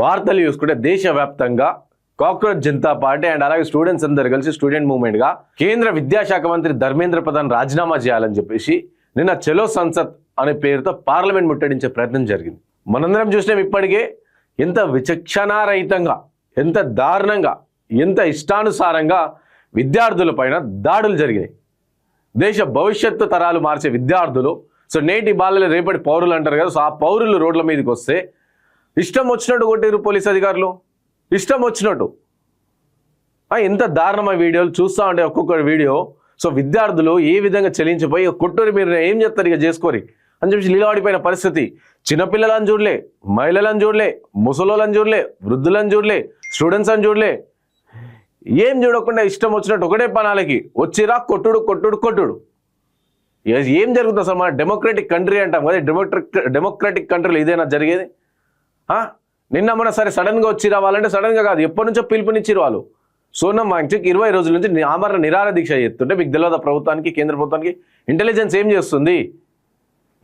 వార్తలు చూసుకుంటే దేశవ్యాప్తంగా కాక్రోచ్ జనతా పార్టీ అండ్ అలాగే స్టూడెంట్స్ అందరు కలిసి స్టూడెంట్ మూవ్మెంట్ గా కేంద్ర విద్యాశాఖ మంత్రి ధర్మేంద్ర ప్రధాన్ రాజీనామా చేయాలని చెప్పేసి నిన్న చలో సంసద్ అనే పేరుతో పార్లమెంట్ ముట్టడించే ప్రయత్నం జరిగింది. మనందరం చూసినాం ఇప్పటికే ఎంత విచక్షణారహితంగా, ఎంత దారుణంగా, ఎంత ఇష్టానుసారంగా విద్యార్థుల పైన దాడులు జరిగినాయి. దేశ భవిష్యత్తు తరాలు మార్చే విద్యార్థులు, సో నేటి బాలలు రేపటి పౌరులు అంటారు కదా, సో ఆ పౌరులు రోడ్ల మీదకి వస్తే ఇష్టం వచ్చినట్టు కొట్టారు పోలీస్ అధికారులు, ఇష్టం వచ్చినట్టు. ఎంత దారుణమైన వీడియోలు చూస్తూ ఉంటే ఒక్కొక్క వీడియో. సో విద్యార్థులు ఏ విధంగా చెల్లించిపోయి కొట్టూరి మీరు ఏం చెప్తారు ఇక చేసుకోరి అని చెప్పి నిలబడిపోయిన పరిస్థితి. చిన్నపిల్లలను చూడలే, మహిళలను చూడలే, ముసలోళ్ళని చూడలే, వృద్ధులను చూడలే, స్టూడెంట్స్ అని చూడలే, ఏం చూడకుండా ఇష్టం వచ్చినట్టు ఒకటే పనాలకి వచ్చిరా కొట్టుడు కొట్టుడు కొట్టుడు. ఏం జరుగుతుంది అసలు? మన డెమోక్రటిక్ కంట్రీ అంటాం కదా, డెమోక్రటిక్ కంట్రీలో ఇదేనా జరిగేది? నిన్న మన సరే సడన్గా వచ్చి రావాలంటే సడన్గా కాదు, ఎప్పటి నుంచో పిలుపునిచ్చిరు వాళ్ళు. సోనం వాంగ్చుక్ 20 రోజుల నుంచి ఆమరణ నిరాహార దీక్ష చేస్తుంటే మీకు తెలియదా ప్రభుత్వానికి, కేంద్ర ప్రభుత్వానికి ఇంటెలిజెన్స్ ఏం చేస్తుంది?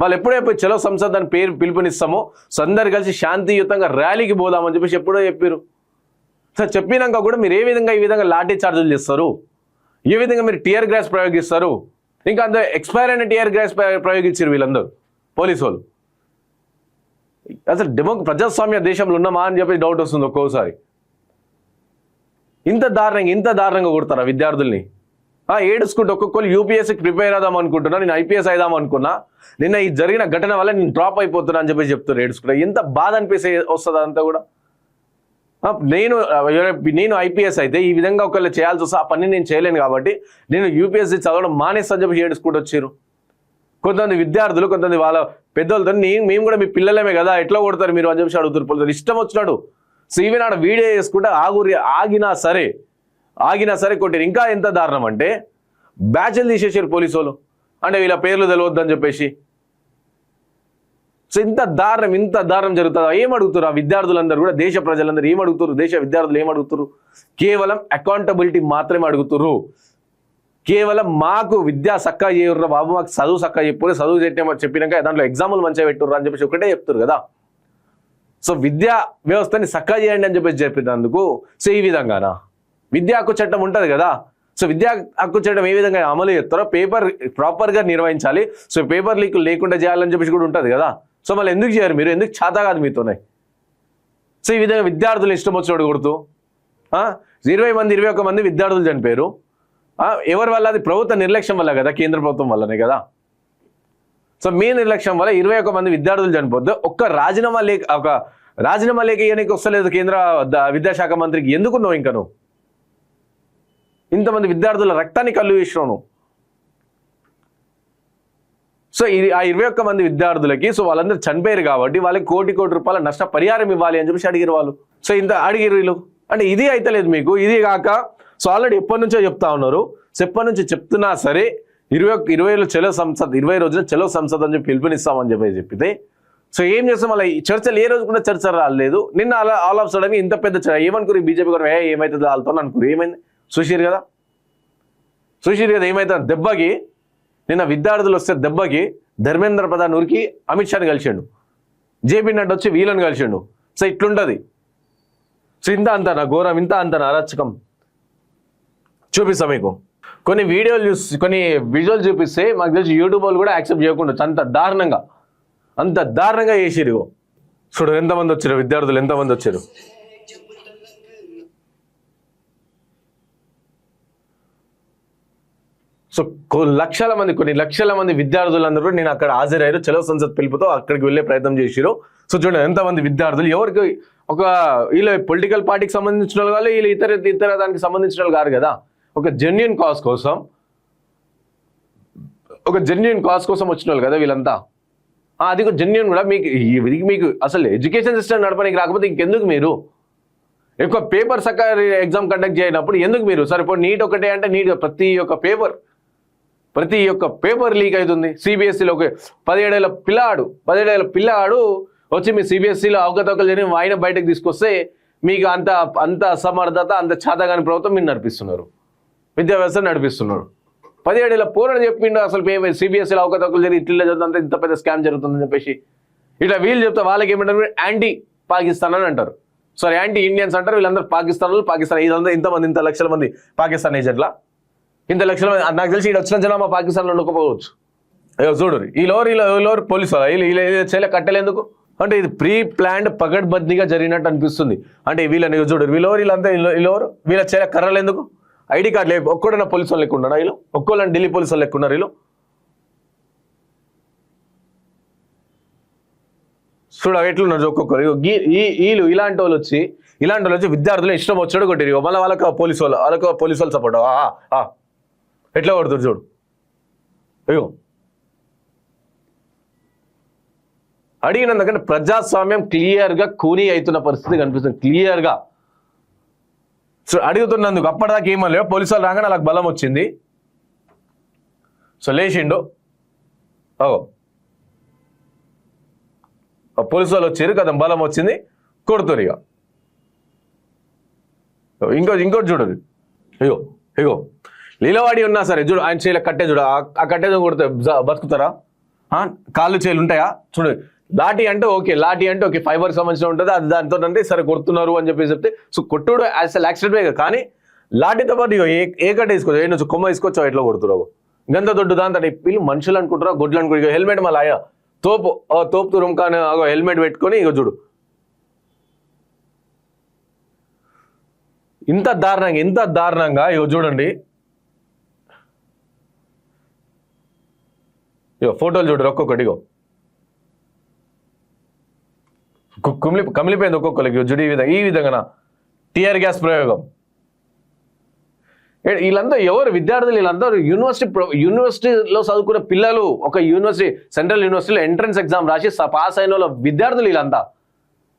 వాళ్ళు ఎప్పుడైపోయి చలో సంసద్ అని పేరు పిలుపునిస్తామో సో అందరు కలిసి శాంతియుతంగా ర్యాలీకి పోదామని చెప్పేసి ఎప్పుడో చెప్పారు. సార్ చెప్పినాక కూడా మీరు ఈ విధంగా లాఠీ చార్జీలు చేస్తారు, ఏ విధంగా మీరు టీఆర్ గ్యాస్ ప్రయోగిస్తారు, ఇంకా అంత ఎక్స్పైర్ అయిన టీఆర్ గ్యాస్ ప్రయోగించారు వీళ్ళందరూ పోలీసు వాళ్ళు. అసలు ప్రజాస్వామ్య దేశంలో ఉన్నామా అని చెప్పి డౌట్ వస్తుంది ఒక్కోసారి. ఇంత దారుణంగా కొడతారా విద్యార్థుల్ని? ఏడుచుకుంటూ ఒక్కొక్కరు యూపీఎస్సీకి ప్రిపేర్ అవుదాం అనుకుంటున్నా, నేను ఐపీఎస్ అవుదాం అనుకున్నా, నిన్న ఈ జరిగిన ఘటన వల్ల నేను డ్రాప్ అయిపోతున్నా అని చెప్పి చెప్తారు ఏడుచుకుంటా. ఎంత బాధ అనిపిస్తే వస్తుంది అంతా కూడా. నేను ఐపీఎస్ అయితే ఈ విధంగా ఒకళ్ళు చేయాల్సి వస్తే ఆ పని నేను చేయలేను కాబట్టి నేను యూపీఎస్సీ చదవడం మానేస్తా చెప్పి ఏడుచుకుంటూ వచ్చారు కొంతమంది విద్యార్థులు. కొంతమంది వాళ్ళ పెద్దలతో మేము కూడా మీ పిల్లలమే కదా, ఎట్లా కొడతారు మీరు అని చెప్పి అడుగుతారు పోలీసులు. ఇష్టం వచ్చినాడు. సో ఈవెన్ ఆడ వీడియో చేసుకుంటే ఆగినా సరే కొట్టారు. ఇంకా ఎంత దారుణం అంటే బ్యాచ్లు తీసేసారు పోలీసు వాళ్ళు, అంటే వీళ్ళ పేర్లు తెలియద్దని చెప్పేసి. సో ఇంత దారుణం జరుగుతుంది. ఏం అడుగుతారు ఆ విద్యార్థులందరూ కూడా, దేశ ప్రజలందరూ ఏం అడుగుతారు, దేశ విద్యార్థులు ఏం అడుగుతారు? కేవలం అకౌంటబిలిటీ మాత్రమే అడుగుతారు. కేవలం మాకు విద్యా సక్కా చేయర్రా బాబు, మాకు చదువు సక్కా చెప్పు, చదువు చెప్పినాక దాంట్లో ఎగ్జాములు మంచిగా పెట్టుర్రా అని చెప్పేసి ఒకటే చెప్తారు కదా. సో విద్యా వ్యవస్థని సక్కా చేయండి అని చెప్పేసి చెప్పినందుకు సో ఈ విధంగానా విద్యా హక్కు చట్టం ఉంటుంది కదా. సో విద్యా హక్కు చట్టం ఏ విధంగా అమలు చేస్తారో పేపర్ ప్రాపర్గా నిర్వహించాలి, సో పేపర్ లీక్ లేకుండా చేయాలని చెప్పేసి కూడా ఉంటుంది కదా. సో మళ్ళీ ఎందుకు చేయరు మీరు? ఎందుకు చేత కాదు మీతోనే? సో ఈ విధంగా విద్యార్థులు ఇష్టం వచ్చినోడు కొడుతూ 21 మంది విద్యార్థులు చనిపోయారు. ఎవరి వల్ల? అది ప్రభుత్వ నిర్లక్ష్యం వల్ల కదా, కేంద్ర ప్రభుత్వం వల్లనే కదా. సో మీ నిర్లక్ష్యం వల్ల 21 మంది విద్యార్థులు చనిపోద్దు. ఒక రాజీనామా లేక ఇవ్వడానికి వస్తలేదు కేంద్ర విద్యాశాఖ మంత్రికి. ఎందుకున్నావు ఇంకా నువ్వు? ఇంతమంది విద్యార్థుల రక్తాన్ని కళ్ళు వేసినావు. సో ఆ 21 మంది విద్యార్థులకి సో వాళ్ళందరూ చనిపోయారు కాబట్టి వాళ్ళకి కోటి రూపాయల నష్ట పరిహారం ఇవ్వాలి అని చెప్పేసి అడిగిరు వాళ్ళు. సో ఇంత అడిగిరు వీళ్ళు. అంటే ఇది అయితే లేదు మీకు. ఇది కాక సో ఆల్రెడీ ఎప్పటి నుంచో చెప్తా ఉన్నారు. సో ఎప్పటి నుంచి చెప్తున్నా సరే 20 చలో సంసద్ 20 రోజున చలో సంసద్ అని చెప్పి పిలుపునిస్తామని చెప్పితే సో ఏం చేస్తాం? మళ్ళీ చర్చలు ఏ రోజు కూడా చర్చ రాలేదు. నిన్న ఆల్ ఆఫ్ సడన్ ఇంత పెద్ద ఏమనుకోరు బీజేపీ కూడా ఏమైతుంది వాళ్ళతో అనుకోరు. ఏమైంది? చూసిరు కదా ఏమైతుంది దెబ్బకి. నిన్న విద్యార్థులు వస్తే దెబ్బకి ధర్మేంద్ర ప్రధాన్ ఊరికి అమిత్ షాని కలిసిండు, జేపీ నడ్డా వచ్చి వీళ్ళని కలిసిండు. సో ఇట్లుంటుంది. సో ఇంత అంతనా ఘోరం, ఇంత అంతనా అరాచకం? చూపిస్తా మీకు కొన్ని విజువల్ చూపిస్తే మాకు తెలిసి యూట్యూబ్ వాళ్ళు కూడా యాక్సెప్ట్ చేయకుండా అంత దారుణంగా చేసిరు. చూడు ఎంతమంది వచ్చారు విద్యార్థులు, ఎంతమంది వచ్చారు. సో కొన్ని లక్షల మంది విద్యార్థులందరూ నేను అక్కడ హాజరయ్యారు. చలో సంసద్ పిలుపుతో అక్కడికి వెళ్ళే ప్రయత్నం చేసిరు. సో చూడండి ఎంతమంది విద్యార్థులు. ఎవరికి వీళ్ళ పొలిటికల్ పార్టీకి సంబంధించిన వాళ్ళు, వీళ్ళు ఇతర దానికి సంబంధించిన వాళ్ళు కాదు కదా. ఒక జెన్యూన్ కాజ్ కోసం వచ్చిన వాళ్ళు కదా వీళ్ళంతా. అది జెన్యూన్ కూడా. మీకు అసలు ఎడ్యుకేషన్ సిస్టమ్ నడపడానికి రాకపోతే ఇంకెందుకు మీరు ఎక్కువ పేపర్ సక్క ఎగ్జామ్ కండక్ట్ చేయనప్పుడు ఎందుకు మీరు? సరే ఇప్పుడు నీట్ ఒకటే అంటే నీట్ ప్రతి ఒక్క పేపర్ లీక్ అవుతుంది. సిబిఎస్ఈలో ఒక 17 ఏళ్ల పిల్లాడు వచ్చి మీ సిబిఎస్ఈలో అవకతవకలు జరిగి ఆయన బయటకు తీసుకొస్తే మీకు అంత అసమర్థత, అంత చేతగాని ప్రభుత్వం మీరు నడిపిస్తున్నారు, విద్యా వ్యవస్థ నడిపిస్తున్నారు. 17 ఏళ్ల పోరాడు చెప్పిండు అసలు సిబిఎస్ఈలో అవకతవకలు జరిగి ఇట్లా జరుగుతుంది, ఇంత పెద్ద స్కామ్ జరుగుతుందని చెప్పేసి. ఇట్లా వీళ్ళు చెప్తే వాళ్ళకి ఏమంటారు? యాంటీ పాకిస్తాన్ అని అంటారు. సారీ యాంటీ ఇండియన్స్ అంటారు, వీళ్ళందరూ పాకిస్తాన్ ఇదంతా ఇంతమంది, ఇంత లక్షల మంది పాకిస్తాన్ ఏజెంట్లా, ఇంత లక్షల మంది. నాకు తెలిసి ఇక్కడ వచ్చిన జనాభా పాకిస్తాన్లో ఉండకపోవచ్చు. అయ్యో చూడు, వీళ్ళెవరు పోలీసు వీళ్ళు చేయలే కట్టలేందుకు అంటే ఇది ప్రీ ప్లాన్డ్ పగడ్బందీగా జరిగినట్టు అనిపిస్తుంది. అంటే వీళ్ళని చూడు, వీళ్ళంతా వీళ్ళ చేయలే కర్రలు ఎందుకు? ఐడి కార్డు లేదు, ఒక్కడైనా పోలీసు వాళ్ళు లెక్క ఉన్నారా వీళ్ళు? ఒక్కోళ్ళని ఢిల్లీ పోలీసు వాళ్ళు లెక్క ఉన్నారు వీళ్ళు. చూడ ఎట్లున్నారు ఒక్కొక్కరు. వీళ్ళు ఇలాంటి వాళ్ళు వచ్చి విద్యార్థులు ఇష్టం వచ్చాడు కొట్టిరు. మళ్ళీ వాళ్ళకి పోలీసు వాళ్ళు సపోర్ట్ ఎట్లా కొడుతురు చూడు. అయ్యో అడిగినందుకంటే ప్రజాస్వామ్యం క్లియర్గా కూనీ అవుతున్న పరిస్థితి కనిపిస్తుంది క్లియర్గా. సో అడుగుతున్నందుకు అప్పటిదాకా ఏమో పోలీసు వాళ్ళు రాగానే వాళ్ళకి బలం వచ్చింది. సో లేచిండు, పోలీసు వాళ్ళు వచ్చారు కదా, బలం వచ్చింది, కొడుతురు ఇక. ఇంకోటి చూడు, ఇగో లీలవాడి ఉన్నా సరే చూడు, ఆయన చేయలే కట్టే చూడు, ఆ కట్టేదో కొడితే బతుకుతారా? కాళ్ళు చేలు ఉంటాయా? చూడు, లాఠీ అంటే ఓకే ఫైబర్ సంబంధించిన ఉంటుంది, అది దాంతో అంటే సరే కొడుతున్నారు అని చెప్పేసి చెప్తే సో కొట్టుడు యాక్సిడెంట్. కానీ లాఠీతో పాటు ఏ కట్ట తీసుకోవచ్చు, ఏ నుంచి కొమ్మ తీసుకొచ్చావు, ఎట్లా కొడుతున్నావు? గంత దొడ్డు దాంతో వీళ్ళు మనుషులు అనుకుంటారా, గొడ్లు అనుకుంటారు. హెల్మెట్ మళ్ళీ తోపు తురం కానీ హెల్మెట్ పెట్టుకొని ఇక చూడు ఇంత దారుణంగా ఇక చూడండి. ఇగో ఫోటోలు చూడరు ఒక్కొక్కటి, ఇగో కమిలిపోయింది ఒక్కొక్కరికి చూడు. ఈ విధంగా టీఆర్ గ్యాస్ ప్రయోగం. వీళ్ళంతా ఎవరు విద్యార్థులు? వీళ్ళందరూ యూనివర్సిటీలో చదువుకున్న పిల్లలు. ఒక సెంట్రల్ యూనివర్సిటీలో ఎంట్రన్స్ ఎగ్జామ్ రాసి పాస్ అయిన వాళ్ళ విద్యార్థులు వీళ్ళంతా.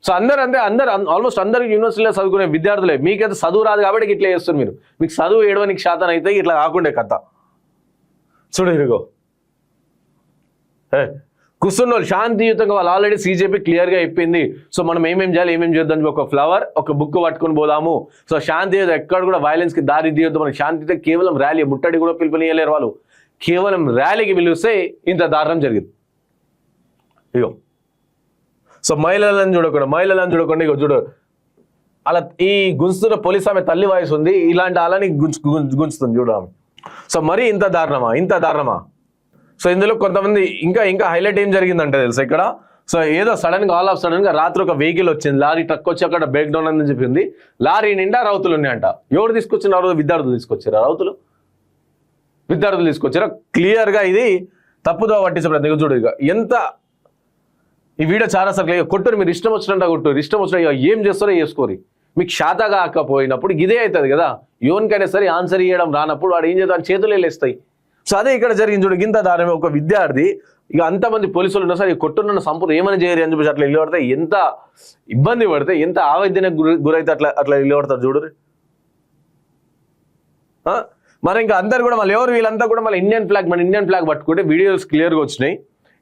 సో అందరూ ఆల్మోస్ట్ అందరు యూనివర్సిటీలో చదువుకునే విద్యార్థులే. మీకైతే చదువు రాదు కాబట్టి ఇట్లా చేస్తారు మీరు. మీకు చదువు 70% అయితే ఇట్లా కాకుండే కథ. చూడు ఇరుగో కూర్చున్న వాళ్ళు శాంతియుతంగా, వాళ్ళు ఆల్రెడీ సీజేపీ క్లియర్గా చెప్పింది. సో మనం ఏమేం చేయాలి, ఏమేం చేద్దాం, ఒక ఫ్లవర్, ఒక బుక్ పట్టుకొని పోదాము. సో శాంతియుత ఎక్కడ కూడా వైలెన్స్కి దారి తీయొద్దు. మనకి శాంతియుత కేవలం ర్యాలీ, ముట్టడి కూడా పిలుపునియలేరు వాళ్ళు. కేవలం ర్యాలీకి పిలిస్తే ఇంత దారుణం జరిగింది. ఇగో సో మహిళలను చూడకుండా ఇగో చూడు, అలా ఈ గుంజుతున్న పోలీస్ ఆమె తల్లి వయసు ఉంది, ఇలాంటి అలాని గుంజుతుంది చూడు ఆమె. సో మరి ఇంత దారుణమా? సో ఇందులో కొంతమంది ఇంకా హైలైట్ ఏం జరిగిందంటే తెలుసా ఇక్కడ. సో ఏదో ఆల్ ఆఫ్ సడన్ గా రాత్రి ఒక వెహికల్ వచ్చింది, లారీ ట్రక్ వచ్చి అక్కడ బ్రేక్ డౌన్ అని చెప్పింది. లారీ నిండా రౌతులు ఉన్నాయంట. ఎవరు తీసుకొచ్చిన విద్యార్థులు తీసుకొచ్చారా? విద్యార్థులు తీసుకొచ్చారా? క్లియర్ గా ఇది తప్పుదో పట్టించే ప్రయత్నం. చూడు ఇక ఎంత ఈ వీడియో చాలా సార్లు కొట్టురు, మీరు ఇష్టం వచ్చినట్టు కొట్టురు, ఇష్టం వచ్చిన ఏం చేస్తారో చేసుకోరు. మీకు శాత కాకపోయినప్పుడు ఇదే అవుతుంది కదా. యోనికైనా సరే ఆన్సర్ ఇవ్వడం రానప్పుడు వాడు ఏం చేద్దాం, చేతులు వెళ్ళేస్తాయి. సో అదే ఇక్కడ జరిగింది చూడు. గింత దారుణం. ఒక విద్యార్థి ఇక అంతమంది పోలీసులు ఉన్నా సరే కొట్టున్న సంపూర్ణ ఏమని చేయరు అని చెప్పేసి అట్లా ఇల్లు పడితే ఎంత ఇబ్బంది పడితే, ఎంత ఆవేదనకు గురైతే అట్లా ఇల్లు పడతారు చూడు. మరి ఇంకా అందరు కూడా మళ్ళీ వీళ్ళంతా కూడా మళ్ళీ మన ఇండియన్ ఫ్లాగ్ పట్టుకుంటే వీడియోస్ క్లియర్గా వచ్చినాయి.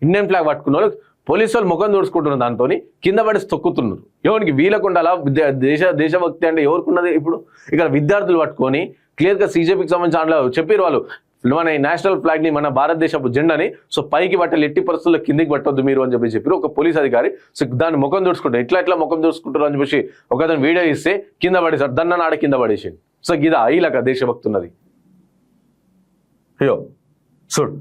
ఇండియన్ ఫ్లాగ్ పట్టుకున్న వాళ్ళు పోలీసు వాళ్ళు ముఖం దూడుచుకుంటున్నారు, దాంతో కింద పడి తొక్కుతున్నారు. ఎవరికి వీళ్ళకుండా అలా దేశభక్తి అంటే ఎవరికి ఉన్నది? ఇప్పుడు ఇక్కడ విద్యార్థులు పట్టుకొని క్లియర్గా సీజేపీకి సంబంధించిన చెప్పారు వాళ్ళు, మన నేషనల్ ఫ్లాగ్ ని, మన భారతదేశపు జెండాని సో పైకి పట్టాలి, ఎట్టి పరిస్థితుల్లో కిందికి పట్టొద్దు మీరు అని చెప్పారు ఒక పోలీస్ అధికారి. సో దాన్ని ముఖం దూడుచుకుంటారు, ఇట్లా ముఖం దూడుచుకుంటారు అని చెప్పేసి ఒకదాని వీడియో ఇస్తే కింద పడేసాడు, దన్న నాడ కింద పడేసి. సో గిదా ఇలాగ దేశభక్తి ఉన్నది. అయ్యో చూడు,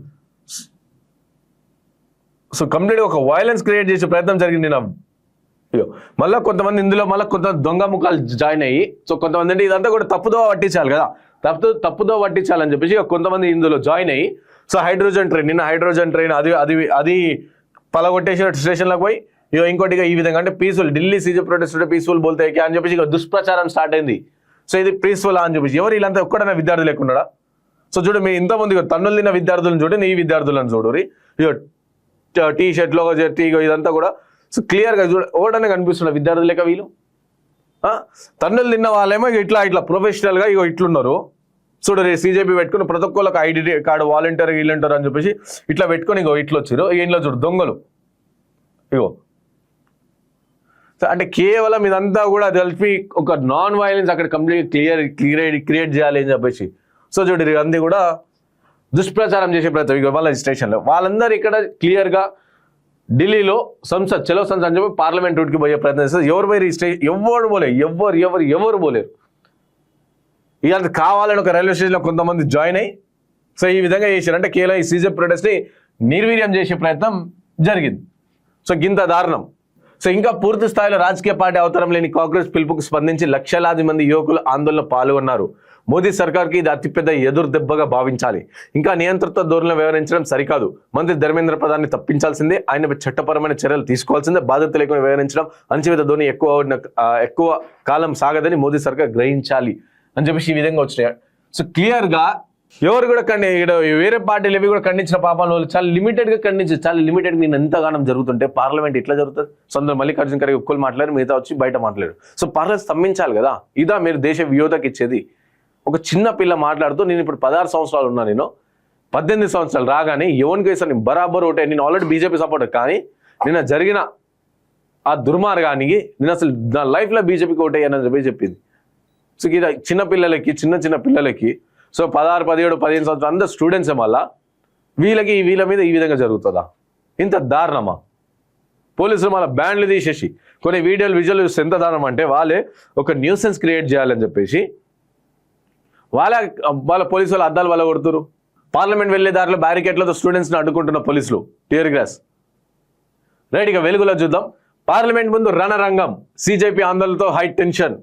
సో కంప్లీట్గా ఒక వైలెన్స్ క్రియేట్ చేసే ప్రయత్నం జరిగింది నా. అయ్యో మళ్ళీ కొంతమంది ఇందులో కొంత దొంగ ముఖాలు జాయిన్ అయ్యి, సో కొంతమంది అంటే ఇదంతా కూడా తప్పుదో పట్టించాలి కదా, తప్పుదో పట్టించాలని చెప్పేసి కొంతమంది ఇందులో జాయిన్ అయ్యి, సో హైడ్రోజన్ ట్రైన్ అది పలగొట్టేసి స్టేషన్లకు పోయి ఇంకోటిగా ఈ విధంగా అంటే peaceful, Delhi CJ protest peaceful బోల్తే అని చెప్పేసి దుష్ప్రచారం స్టార్ట్ అయింది. సో ఇది పీస్ఫుల్ అని చెప్పేసి ఎవరు వీళ్ళంతా ఒక్కడైనా విద్యార్థులు లేకుండా. సో చూడు, మీ ఇంతమంది తన్నులు తిన్న విద్యార్థులను చూడు, ఈ విద్యార్థులను చూడు, టీ షర్ట్లో జర్టీ ఇదంతా కూడా సో క్లియర్గా చూడ ఓడనే కనిపిస్తున్న విద్యార్థులు లేక వీళ్ళు. తన్నులు తిన్న వాళ్ళేమో ఇట్లా ప్రొఫెషనల్గా ఇట్లున్నారు. చూడరు సీజేపీ పెట్టుకుని ప్రతి ఒక్కళ్ళకి ఐడి కార్డు వాలంటీర్ అని చెప్పేసి ఇట్లా పెట్టుకొని ఇట్లా వచ్చారు. ఇంట్లో చూడు దొంగలు అంటే కేవలం ఇదంతా కూడా తెలిపి ఒక నాన్ వైలెన్స్ అక్కడ కంప్లీట్ క్రియేట్ చేయాలి అని చెప్పేసి. సో చూడు అంది కూడా దుష్ప్రచారం చేసే ప్రయత్నం వాళ్ళ స్టేషన్లో వాళ్ళందరూ ఇక్కడ క్లియర్గా ఢిల్లీలో సంసద్ చలో సంసద్ అని చెప్పి పార్లమెంట్ రూట్కి పోయే ప్రయత్నం చేస్తారు. ఎవరు పోయి ఎవరు పోలే, ఎవరు పోలేరు. ఇవాళ కావాలని ఒక రైల్వే స్టేషన్లో కొంతమంది జాయిన్ అయ్యి సో ఈ విధంగా చేశారు. అంటే కేవలం ఈ సీజన్ ప్రొటెస్ట్ని నిర్వీర్యం చేసే ప్రయత్నం జరిగింది. సో గింత దారుణం. సో ఇంకా పూర్తి స్థాయిలో రాజకీయ పార్టీ అవసరం లేని కాంగ్రెస్ పిలుపుకు స్పందించి లక్షలాది మంది యువకులు ఆందోళనలో పాల్గొన్నారు. మోదీ సర్కార్కి ఇది అతిపెద్ద ఎదురు దెబ్బగా భావించాలి. ఇంకా నియంత్రిత ధోరణిలో వ్యవహరించడం సరికాదు. మంత్రి ధర్మేంద్ర ప్రధాన్ని తప్పించాల్సిందే, ఆయనపై చట్టపరమైన చర్యలు తీసుకోవాల్సిందే. బాధ్యత లేకుండా వ్యవహరించడం అణచివేత ధోరణి ఎక్కువ కాలం సాగదని మోదీ సర్కార్ గ్రహించాలి అని చెప్పేసి ఈ విధంగా వచ్చినాయి. సో క్లియర్గా ఎవరు కూడా వేరే పార్టీలు ఇవి కూడా ఖండించిన పాపాల వాళ్ళు చాలా లిమిటెడ్గా ఖండించి చాలా లిమిటెడ్గా నేను ఎంతగానం జరుగుతుంటే పార్లమెంట్ ఇట్లా జరుగుతుంది. సో అందులో మల్లికార్జున ఖర్గే ఒక్కరు మాట్లాడారు, మిగతా వచ్చి బయట మాట్లాడారు. సో పార్లమెంట్ స్తంభించాలి కదా. ఇదా మీరు దేశ వియోధకి ఇచ్చేది? ఒక చిన్న పిల్ల మాట్లాడుతూ నేను ఇప్పుడు 16 సంవత్సరాలు ఉన్నా, నేను 18 సంవత్సరాలు రాగానే ఎవరికి వేసాను నేను బరాబర్ ఒకటే. నేను ఆల్రెడీ బీజేపీ సపోర్టర్, కానీ నిన్న జరిగిన ఆ దుర్మార్గానికి నేను అసలు నా లైఫ్లో బీజేపీకి ఓటేయని చెప్పి చెప్పింది. సో ఇది చిన్న పిల్లలకి సో 16, 17, 15 సంవత్సరాలు అందరు స్టూడెంట్సే. మళ్ళా వీళ్ళ మీద ఈ విధంగా జరుగుతుందా? ఇంత దారుణమా? పోలీసులు మళ్ళీ బ్యాన్లు తీసేసి కొన్ని విజువల్ చూస్తే ఎంత దారుణం అంటే వాళ్ళే ఒక న్యూసెన్స్ క్రియేట్ చేయాలని చెప్పేసి వాళ్ళ పోలీసు వాళ్ళు అద్దాలు వల్ల కొడుతురు. పార్లమెంట్ వెళ్లే దారిలో బ్యారికేడ్లతో స్టూడెంట్స్ని అడ్డుకుంటున్న పోలీసులు, టియర్ గ్యాస్. రైట్, ఇక వెలుగులో చూద్దాం. పార్లమెంట్ ముందు రణరంగం, సిజేపీ ఆందోళనతో హై టెన్షన్.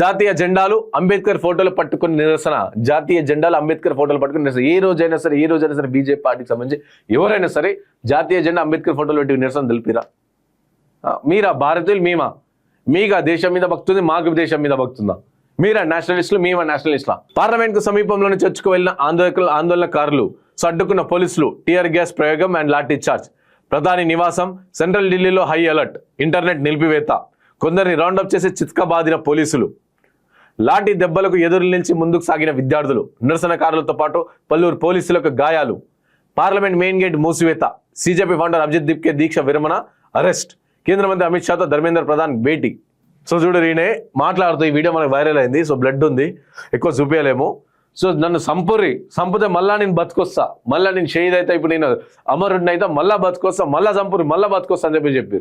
జాతీయ జెండాలు అంబేద్కర్ ఫోటోలు పట్టుకుని నిరసన. ఏ రోజైనా సరే బీజేపీ పార్టీకి సంబంధించి ఎవరైనా సరే జాతీయ జెండా అంబేద్కర్ ఫోటోలు పెట్టి నిరసన తెలిపిరా? మీరా భారతీయులు? మీగా దేశం మీద భక్తుంది, మాకు దేశం మీద భక్తుందా? మీరా నేషనలిస్టులు, మేమా నేషనలిస్టులా? పార్లమెంట్ కు సమీపంలోని చర్చకు వెళ్లిన ఆందోళనకారులు అడ్డుకున్న పోలీసులు, టియర్ గ్యాస్ ప్రయోగం అండ్ లాఠీ చార్జ్. ప్రధాని నివాసం సెంట్రల్ ఢిల్లీలో హై అలర్ట్, ఇంటర్నెట్ నిలిపివేత. కొందరిని రౌండప్ చేసి చిత్కబాదిన పోలీసులు. లాఠీ దెబ్బలకు ఎదురు నిలిచి ముందుకు సాగిన విద్యార్థులు. నిరసనకారులతో పాటు పలువురు పోలీసులకు గాయాలు. పార్లమెంట్ మెయిన్ గేట్ మూసివేత. సిజేపీ ఫౌండర్ అభిజిత్ దీప్కే దీక్ష విరమణ, అరెస్ట్. కేంద్ర మంత్రి అమిత్ షాతో ధర్మేంద్ర ప్రధాన్ భేటీ. సో చూడు, ఈయనే మాట్లాడుతూ ఈ వీడియో మనకు వైరల్ అయింది. సో బ్లడ్ ఉంది, ఎక్కువ చూపించలేము. సో నన్ను సంపుతే మళ్ళా నేను బతుకొస్తా, మళ్ళీ నేను షహీద్ అయితే, ఇప్పుడు నేను అమరుడిని అయితే మళ్ళా బతుకొస్తా, మళ్ళా బతుకొస్తా అని చెప్పి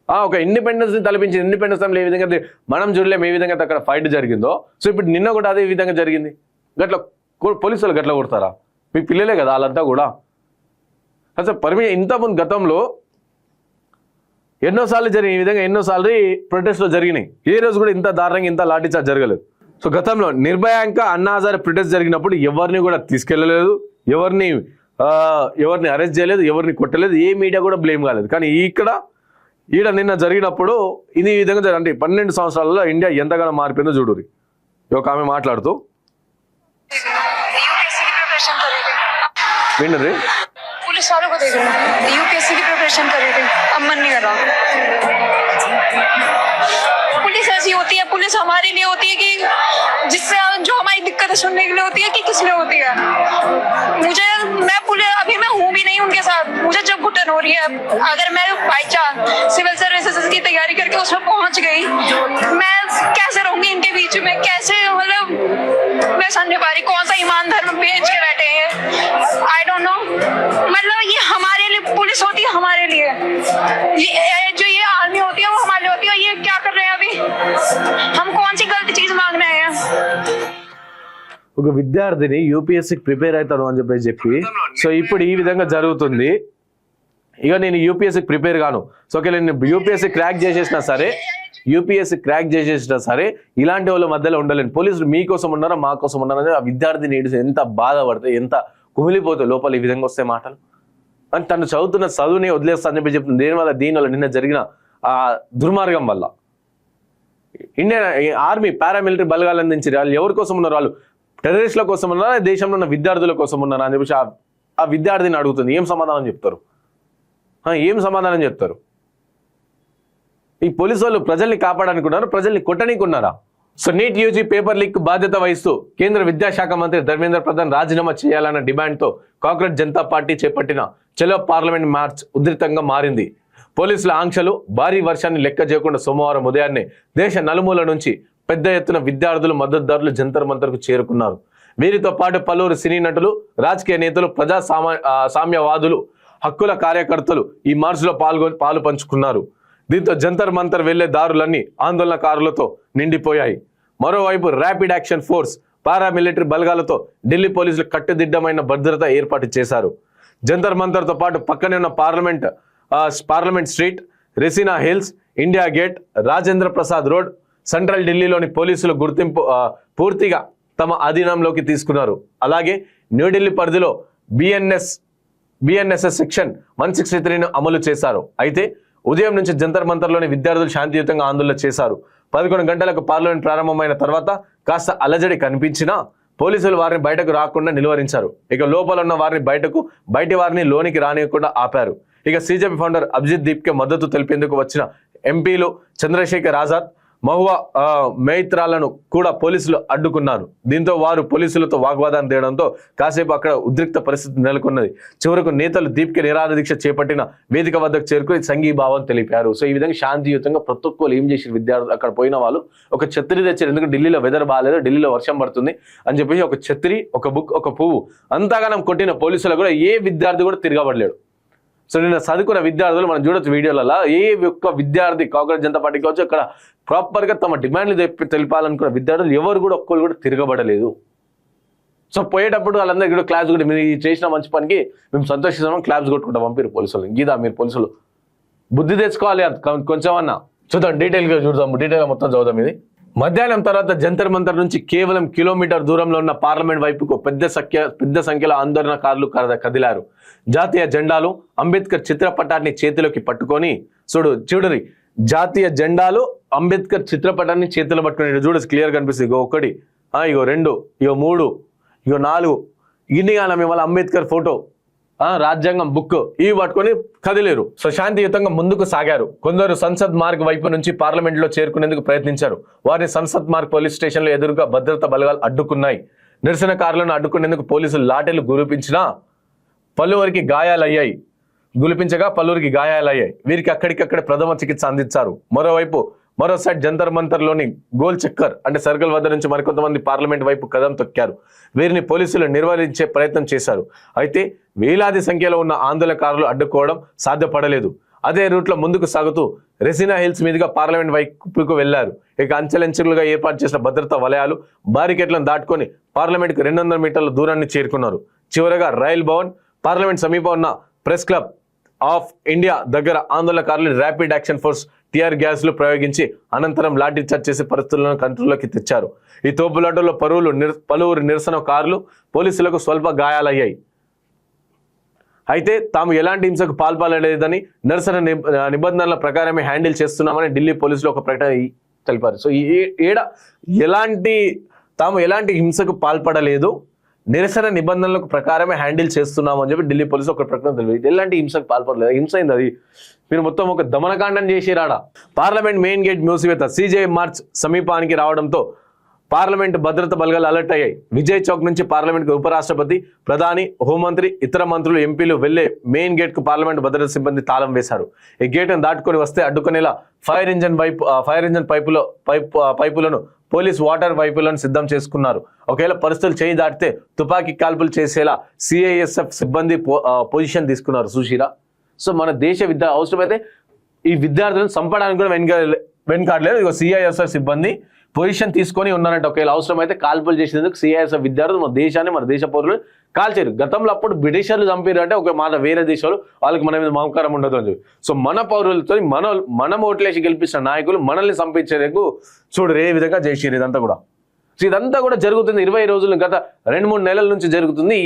ఒక ఇండిపెండెన్స్ ని తలపించింది. ఇండిపెండెన్స్ ఏ విధంగా మనం చూడలేము ఏ విధంగా అక్కడ ఫైట్ జరిగిందో. సో ఇప్పుడు నిన్న కూడా అదే విధంగా జరిగింది. గట్ల పోలీసులు గట్ల కొడతారా? మీ పిల్లలే కదా వాళ్ళంతా కూడా. అసలు ఇంతకుముందు గతంలో ఎన్నోసార్లు జరిగిన ఈ విధంగా ఎన్నోసార్లు ప్రొటెస్ట్లో జరిగినాయి. ఏ రోజు కూడా ఇంత దారుణంగా ఇంత లాఠీచార్జ్ జరగలేదు. సో గతంలో నిర్భయాంక అన్నా హజారే ప్రొటెస్ట్ జరిగినప్పుడు ఎవరిని కూడా తీసుకెళ్లలేదు, ఎవరిని అరెస్ట్ చేయలేదు, ఎవరిని కొట్టలేదు, ఏ మీడియా కూడా బ్లేమ్ కాలేదు. కానీ ఈడ నిన్న జరిగినప్పుడు ఇది ఈ విధంగా అంటే 12 సంవత్సరాలలో ఇండియా ఎంతగానో మారిపోయిందో చూడురి. ఒక ఆమె మాట్లాడుతూ వినరి पुलिस वालों को देख रहे हैं, यूपीएससी की प्रिपरेशन कर रहे थे, अब मन नहीं कर रहा। पुलिस ऐसी होती है, पुलिस हमारे लिए होती है कि जिससे जो हमारी दिक्कतें सुनने के लिए होती है कि किस लिए होती है। अभी मैं हूँ भी नहीं उनके साथ, मुझे जब घुटन हो रही है, अगर मैं बाई चांस सिविल सर्विसेज की तैयारी करके उसमें पहुंच गई, मैं कैसे रहूंगी इनके बीच में? कैसे, मतलब मैं समझ नहीं पा रही कौन सा ईमान धर्म बेच के बैठे हैं। आई डोंट नो, मतलब ये हमारे लिए पुलिस होती है, हमारे लिए जो ये आर्मी होती है वो हमारे लिए होती है। ये क्या कर रहे हैं अभी? हम कौन सी गलत चीज मांगने आए हैं? ఒక విద్యార్థిని యూపీఎస్సీకి ప్రిపేర్ అవుతాను అని చెప్పి సో ఇప్పుడు ఈ విధంగా జరుగుతుంది. ఇక నేను యూపీఎస్సీకి ప్రిపేర్ కాను, సో నేను యూపీఎస్సీ క్రాక్ చేసేసినా సరే ఇలాంటి వాళ్ళ మధ్యలో ఉండలేను. పోలీసులు మీకోసం ఉన్నారా మా కోసం ఉన్నారని ఆ విద్యార్థిని ఎంత బాధపడతాయి, ఎంత కుమిలిపోతాయి లోపల ఈ విధంగా వస్తే మాటలు. అని తను చదువుతున్న చదువుని వదిలేస్తా అని చెప్పి చెప్తుంది. దీనివల్ల నిన్న జరిగిన ఆ దుర్మార్గం వల్ల ఇండియన్ ఆర్మీ పారామిలిటరీ బలగాలు అందించారు. వాళ్ళు ఎవరి కోసం ఉన్నారు? వాళ్ళు టెర్రరిస్టుల కోసం ఉన్నారా, దేశంలో ఉన్న విద్యార్థుల కోసం ఉన్నారా అని చెప్పి ఆ విద్యార్థిని అడుగుతుంది. ఏం సమాధానం చెప్తారు? ఈ పోలీసు వాళ్ళు ప్రజల్ని కాపాడాలనుకున్నారు, ప్రజల్ని కొట్టనీకున్నారా? So NEET UG paper leak బాధ్యత వహిస్తూ కేంద్ర విద్యాశాఖ మంత్రి ధర్మేంద్ర ప్రధాన్ రాజీనామా చేయాలన్న డిమాండ్తో కాంగ్రెస్ జనతా పార్టీ చేపట్టిన చలో పార్లమెంట్ మార్చ్ ఉధృతంగా మారింది. పోలీసుల ఆంక్షలు, భారీ వర్షాన్ని లెక్క చేయకుండా సోమవారం ఉదయాన్నే దేశ నలుమూల నుంచి పెద్ద ఎత్తున విద్యార్థులు, మద్దతుదారులు జంతర్ మంతర్కు చేరుకున్నారు. వీరితో పాటు పలువురు సినీ నటులు, రాజకీయ నేతలు, సామ్యవాదులు, హక్కుల కార్యకర్తలు ఈ మార్చ్లో పాలు పంచుకున్నారు. దీంతో జంతర్ మంతర్ వెళ్లే దారులన్నీ ఆందోళనకారులతో నిండిపోయాయి. మరోవైపు ర్యాపిడ్ యాక్షన్ ఫోర్స్, పారామిలిటరీ బలగాలతో ఢిల్లీ పోలీసులు కట్టుదిట్టమైన భద్రత ఏర్పాటు చేశారు. జంతర్ మంతర్తో పాటు పక్కనే ఉన్న parliament street, Raisina hills, India gate, Rajendra Prasad road, central ఢిల్లీలోని పోలీసులు పూర్తిగా తమ అధీనంలోకి తీసుకున్నారు. అలాగే న్యూఢిల్లీ పరిధిలో బిఎన్ఎస్ఎస్ సెక్షన్ 163ను అమలు చేశారు. అయితే ఉదయం నుంచి జంతర్ మంతర్లోని విద్యార్థులు శాంతియుతంగా ఆందోళన చేశారు. 11 గంటలకు పార్లమెంట్ ప్రారంభమైన తర్వాత కాస్త అలజడి కనిపించినా పోలీసులు వారిని బయటకు రాకుండా నిలువరించారు. ఇక లోపల ఉన్న వారిని బయటి వారిని లోనికి రానియకుండా ఆపారు. ఇక సిజెపి ఫౌండర్ అభిజిత్ దీప్కే మద్దతు తెలిపేందుకు వచ్చిన ఎంపీలు చంద్రశేఖర్ ఆజాద్, మహువా మైత్రాలను కూడా పోలీసులు అడ్డుకున్నారు. దీంతో వారు పోలీసులతో వాగ్వాదాన్ని తేయడంతో కాసేపు అక్కడ ఉద్రిక్త పరిస్థితి నెలకొన్నది. చివరకు నేతలు దీప్కే నిరాహార దీక్ష చేపట్టిన వేదిక వద్దకు చేరుకుని సంఘీభావం తెలిపారు. సో ఈ విధంగా శాంతియుతంగా ప్రతి ఒక్కరు ఏం చేసిన విద్యార్థులు అక్కడ పోయిన వాళ్ళు ఒక ఛత్రి తెచ్చారు. ఎందుకంటే ఢిల్లీలో వెదర్ బాగాలేదు, ఢిల్లీలో వర్షం పడుతుంది అని చెప్పేసి ఒక ఛత్రి, ఒక బుక్, ఒక పువ్వు అంతగానం కొట్టిన పోలీసులు కూడా ఏ విద్యార్థి కూడా తిరగబడలేడు. సో నిన్న చదువుకున్న విద్యార్థులు మనం చూడొచ్చు వీడియోలలో, ఏ ఒక్క విద్యార్థి కాంగ్రెస్ జనతా పార్టీకి వచ్చి అక్కడ ప్రాపర్గా తమ డిమాండ్లు తెలిపాలనుకున్న విద్యార్థులు ఎవరు కూడా ఒక్కరు కూడా తిరగబడలేదు. సో పోయేటప్పుడు వాళ్ళందరికీ కూడా క్లాప్స్ కూడా, మీరు చేసిన మంచి పనికి మేము సంతోషిస్తామని క్లాప్స్ కొట్టుకుంటాం పంపిరు పోలీసులు. గీదా మీరు పోలీసులు బుద్ధి తెచ్చుకోవాలి కొంచెం అన్నా. చూద్దాం డీటెయిల్గా మొత్తం చదువుదాం. ఇది మధ్యాహ్నం తర్వాత జంతర్ మంతర్ నుంచి కేవలం కిలోమీటర్ దూరంలో ఉన్న పార్లమెంట్ వైపుకు పెద్ద సంఖ్యలో ఆందోళనకారులు కదిలారు. జాతీయ జెండాలు, అంబేద్కర్ చిత్రపటాన్ని చేతిలోకి పట్టుకొని చూడరి జాతీయ జెండాలు, అంబేద్కర్ చిత్రపటాన్ని చేతిలో పట్టుకొని చూడ క్లియర్ కనిపిస్తుంది. ఇగో 1, ఇగో 2, ఇగో 3, ఇగో 4, ఇన్ని కాలం మళ్ళీ అంబేద్కర్ ఫోటో, రాజ్యాంగం బుక్ ఇవి పట్టుకొని కదిలేరు. సో శాంతియుతంగా ముందుకు సాగారు. కొందరు సంసద్ మార్గ్ వైపు నుంచి పార్లమెంట్ లో చేరుకునేందుకు ప్రయత్నించారు. వారిని సంసద్ మార్గ్ పోలీస్ స్టేషన్ లో ఎదురుగా భద్రతా బలగాలు అడ్డుకున్నాయి. నిరసనకారులను అడ్డుకునేందుకు పోలీసులు లాఠీలు గురిపించగా పలువురికి గాయాలయ్యాయి. వీరికి అక్కడికక్కడే ప్రథమ చికిత్స అందించారు. మరో సైడ్ జంతర్ మంతర్ లోని గోల్ చక్కర్ అంటే సర్కిల్ వద్ద నుంచి మరికొంతమంది పార్లమెంట్ వైపు కదం తొక్కారు. వీరిని పోలీసులు నిర్వహించే ప్రయత్నం చేశారు. అయితే వేలాది సంఖ్యలో ఉన్న ఆందోళనకారులు అడ్డుకోవడం సాధ్యపడలేదు. అదే రూట్లో ముందుకు సాగుతూ రెసినా హిల్స్ మీదుగా పార్లమెంట్ వైపుకు వెళ్లారు. ఇక అంచెలంచెలుగా ఏర్పాటు చేసిన భద్రతా వలయాలు, బారికేట్లను దాటుకొని పార్లమెంట్కు 200 మీటర్ల దూరాన్ని చేరుకున్నారు. చివరగా రైల్ భవన్, పార్లమెంట్ సమీపం ఉన్న ప్రెస్ క్లబ్ ఆఫ్ ఇండియా దగ్గర ఆందోళనకారులు ర్యాపిడ్ యాక్షన్ ఫోర్స్ టీఆర్ గ్యాస్లు ప్రయోగించి అనంతరం లాఠీ చార్జ్ చేసే పరిస్థితులను కంట్రోల్లోకి తెచ్చారు. ఈ తోపులాటలో పలువురు నిరసనకారులు, పోలీసులకు స్వల్ప గాయాలయ్యాయి. అయితే తాము ఎలాంటి హింసకు పాల్పడలేదని, నిరసన నిబంధనల ప్రకారమే హ్యాండిల్ చేస్తున్నామని ఢిల్లీ పోలీసులు ఒక ప్రకటన తెలిపారు. సో తాము ఎలాంటి హింసకు పాల్పడలేదు, నిరసన నిబంధనలకు ప్రకారమే హ్యాండిల్ చేస్తున్నాము అని చెప్పి ఢిల్లీ పోలీసులు ఒక ప్రకటన తెలియదు. ఎలాంటి హింసకు పాల్పడలేదు. హింస అయింది అది. మీరు మొత్తం ఒక దమనకాండం చేసిరాడ. పార్లమెంట్ మెయిన్ గేట్ మూసివేత, సిజే మార్చ్ సమీపానికి రావడంతో పార్లమెంట్ భద్రత బలగాలు అలర్ట్ అయ్యాయి. విజయ్ చౌక్ నుంచి పార్లమెంట్కు ఉపరాష్ట్రపతి, ప్రధాని, హోంమంత్రి, ఇతర మంత్రులు, ఎంపీలు వెళ్లే మెయిన్ గేట్ కు పార్లమెంట్ భద్రతా సిబ్బంది తాళం వేశారు. ఈ గేట్ను దాటుకొని వస్తే అడ్డుకునేలా ఫైర్ ఇంజన్ పైపులను, పోలీస్ వాటర్ పైపులను సిద్ధం చేసుకున్నారు. ఒకవేళ పరిస్థితులు చేయి దాటితే తుపాకీ కాల్పులు చేసేలా సిఐఎస్ఎఫ్ సిబ్బంది పొజిషన్ తీసుకున్నారు. సుశీరా. సో మన దేశ అవసరమైతే ఈ విద్యార్థులను చంపడానికి కూడా వెనుకాడలేదు. ఇక సిఐఎస్ఎఫ్ సిబ్బంది పొజిషన్ తీసుకొని ఉన్నారంటే ఒకవేళ అవసరమైతే కాల్పులు చేసేందుకు సిఐఎస్ఎఫ్ విద్యార్థులు మన దేశాన్ని, మన దేశ పౌరులు కాల్చారు. గతంలో అప్పుడు బ్రిటిషర్లు చంపారు అంటే ఒక మాట వేరే దేశాలు వాళ్ళకి మన మీద మమకారం ఉండదు అని చెప్పి. సో మన పౌరులతో మనం ఓట్లేసి గెలిపించిన నాయకులు మనల్ని చంపించేందుకు చూడరు ఏ విధంగా చేసారు. ఇదంతా కూడా జరుగుతుంది 20 రోజులు, గత 2-3 నెలల నుంచి జరుగుతుంది.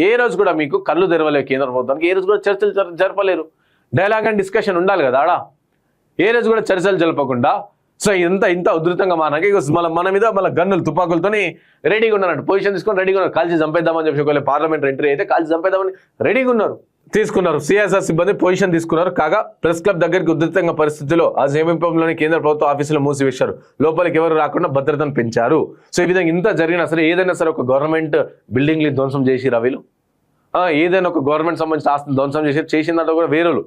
ఏ రోజు కూడా మీకు కళ్ళు తెరవలేదు కేంద్ర ప్రభుత్వానికి. ఏ రోజు కూడా చర్చలు జరపలేరు. డైలాగ్ అండ్ డిస్కషన్ ఉండాలి కదా ఆడ. ఏ రోజు కూడా చర్చలు జరపకుండా సో ఇంత ఉధృతంగా మారాక మన మీద గన్నులు, తుపాకులతోని రెడీగా ఉన్నారంట. పొజిషన్ తీసుకొని రెడీగా ఉన్నారు. కాల్చి చంపేద్దామని చెప్పి ఒకవేళ పార్లమెంట్ ఎంట్రీ అయితే కాల్చి చంపేద్దామని రెడీగా తీసుకున్నారు. సిఎస్ఆర్ సిబ్బంది పొజిషన్ తీసుకున్నారు. కాగా ప్రెస్ క్లబ్ దగ్గరికి ఉధృతంగా పరిస్థితుల్లో ఆ సమీపంలోని కేంద్ర ప్రభుత్వ ఆఫీసులు మూసివేశారు. లోపలికి ఎవరు రాకుండా భద్రతను పెంచారు. సో ఈ విధంగా ఇంత జరిగినా సరే ఏదైనా సరే ఒక గవర్నమెంట్ బిల్డింగ్ని ధ్వంసం చేసిరా వీళ్ళు. ఏదైనా ఒక గవర్నమెంట్ సంబంధించిన ఆస్తిని ధ్వంసం చేసిందంటే కూడా వేరేలు